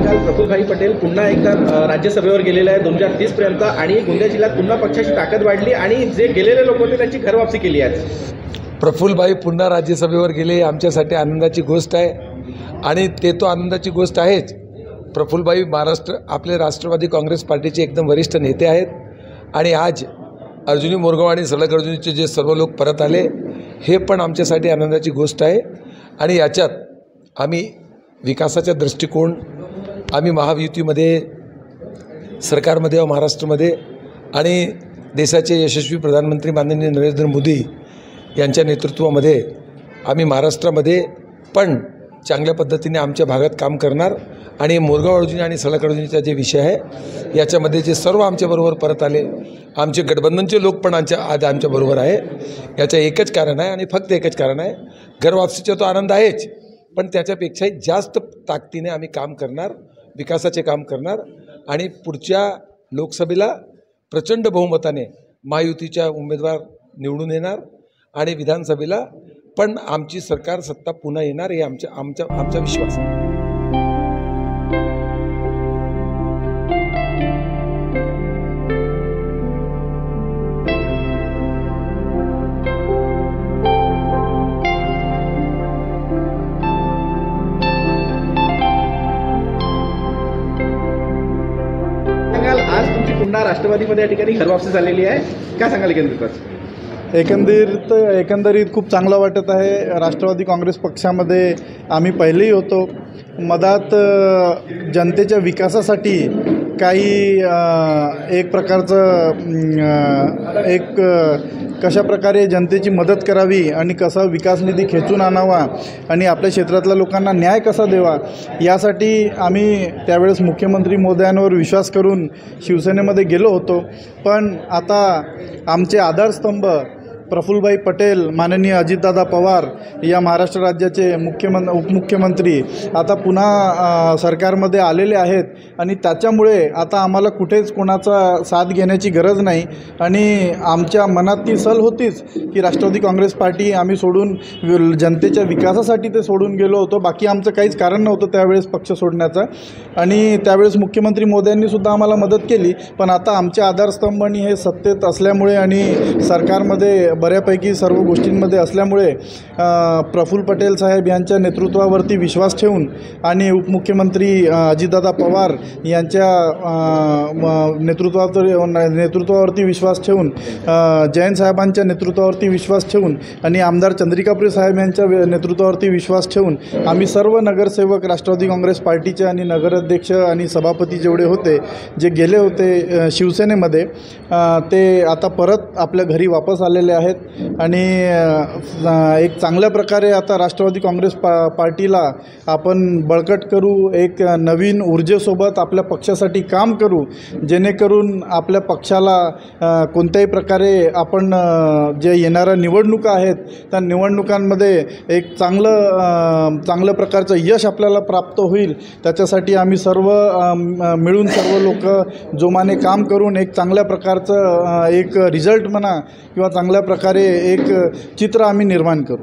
सांगाल, प्रफुल्लभाई पटेल पुन्हा एकदा राज्यसभेवर गेलेले आहे 2030 पर्यंत आणि गोंदिया जिल्ह्यात पुन्हा पक्षाची ताकद वाढली आणि जे गेलेले लोक होते त्यांची घरवापसी केली आहे। प्रफुल्लभाई पुन्हा राज्यसभेवर गेले आमच्यासाठी आनंदाची गोष्ट आहे आणि ते तो आनंदाची गोष्ट आहेच। प्रफुल्लभाई आपले राष्ट्रवादी काँग्रेस पार्टीचे एकदम वरिष्ठ नेते आहेत आणि आज अर्जुनी मोरगाव आणि सलग अर्जुनीचे जे सर्व लोक परत आले हे पण आमच्यासाठी आनंदाची गोष्ट आहे। आणि याच्यात आम्ही विकासाचा दृष्टिकोन आम्ही महायुतीमध्ये सरकारमध्ये व महाराष्ट्रामध्ये आणि देशाचे यशस्वी प्रधानमंत्री माननीय नरेंद्र मोदी यांच्या नेतृत्वामध्ये आम्ही महाराष्ट्रामध्ये पण चांगल्या पद्धतीने आमच्या भागात काम करणार आणि मोरगाव अर्जुनी आणि सलग अर्जुनीचा जे विषय आहे याच्यामध्ये जे सर्व आमच्याबरोबर परत आले आमचे गठबंधनचे लोक पण आज आमच्याबरोबर आहे। याचं एकच कारण आहे आणि फक्त एकच कारण आहे, घरवापसीचा तो आनंद आहेच पण त्याच्यापेक्षाही जास्त ताकदीने आम्ही काम करणार, विकासाचे काम करणार आणि पुढच्या लोकसभेला प्रचंड बहुमताने महायुतीच्या उमेदवार निवडून येणार आणि विधानसभेला पण आमची सरकार सत्ता पुन्हा येणार हे आमचा विश्वास आहे। सांगाल, आज तुमची पुन्हा राष्ट्रवादीमध्ये या ठिकाणी घरवापसी झालेली आहे, काय सांगाल एकंदरीत खूप चांगलं वाटत आहे। राष्ट्रवादी काँग्रेस पक्षामध्ये आम्ही पहिलेही होतो, मधात जनतेच्या विकासासाठी काही एक प्रकारचं कशा प्रकारे जनतेची मदत करावी आणि कसा विकास निधी खेचून आणावा आणि आपल्या क्षेत्रातल्या लोकांना न्याय कसा देवा यासाठी आम्ही त्यावेळेस मुख्यमंत्री महोदयांवर विश्वास करून शिवसेनेमध्ये गेलो होतो। पण आता आमचे आधारस्तंभ प्रफुल्लभाई पटेल, माननीय अजितदादा पवार या महाराष्ट्र राज्याचे उपमुख्यमंत्री आता पुन्हा सरकारमध्ये आलेले आहेत आणि त्याच्यामुळे आता आम्हाला कुठेच कोणाचा साथ घेण्याची गरज नाही आणि आमच्या मनात ती सल होतीच की राष्ट्रवादी काँग्रेस पार्टी आम्ही सोडून जनतेच्या विकासासाठी ते सोडून गेलो होतो। बाकी आमचं काहीच कारण नव्हतं त्यावेळेस पक्ष सोडण्याचं आणि त्यावेळेस मुख्यमंत्री मोदयांनीसुद्धा आम्हाला मदत केली। पण आता आमचे आधारस्तंभ आणि हे सत्तेत असल्यामुळे आणि सरकारमध्ये बऱ्यापैकी सर्व गोष्टींमध्ये असल्यामुळे प्रफुल्ल पटेल साहेब यांच्या नेतृत्वावरती विश्वास ठेवून आणि उपमुख्यमंत्री अजितदादा पवार यांच्या नेतृत्वावरती विश्वास ठेवून, जयंत साहेबांच्या नेतृत्वावरती विश्वास ठेवून आणि आमदार चंद्रिकापुरे साहेब यांच्या नेतृत्वावरती विश्वास ठेवून आम्ही सर्व नगरसेवक राष्ट्रवादी काँग्रेस पार्टीचे आणि नगराध्यक्ष आणि सभापती जेवढे होते जे गेले होते शिवसेनेमध्ये ते आता परत आपल्या घरी वापस आलेले आहेत आणि एक चांगल्या प्रकारे आता राष्ट्रवादी काँग्रेस पार्टीला आपण बळकट करू, एक नवीन ऊर्जेसोबत आपल्या पक्षासाठी काम करू जेणेकरून आपल्या पक्षाला कोणत्याही प्रकारे आपण जे येणाऱ्या निवडणुका आहेत त्या निवडणुकांमध्ये एक चांगलं प्रकारचं यश आपल्याला प्राप्त होईल। त्याच्यासाठी आम्ही सर्व मिळून सर्व लोक जोमाने काम करून एक चांगल्या प्रकारचं एक रिझल्ट म्हणा किंवा चांगल्या प्रकारे एक चित्र आम्ही निर्माण करू।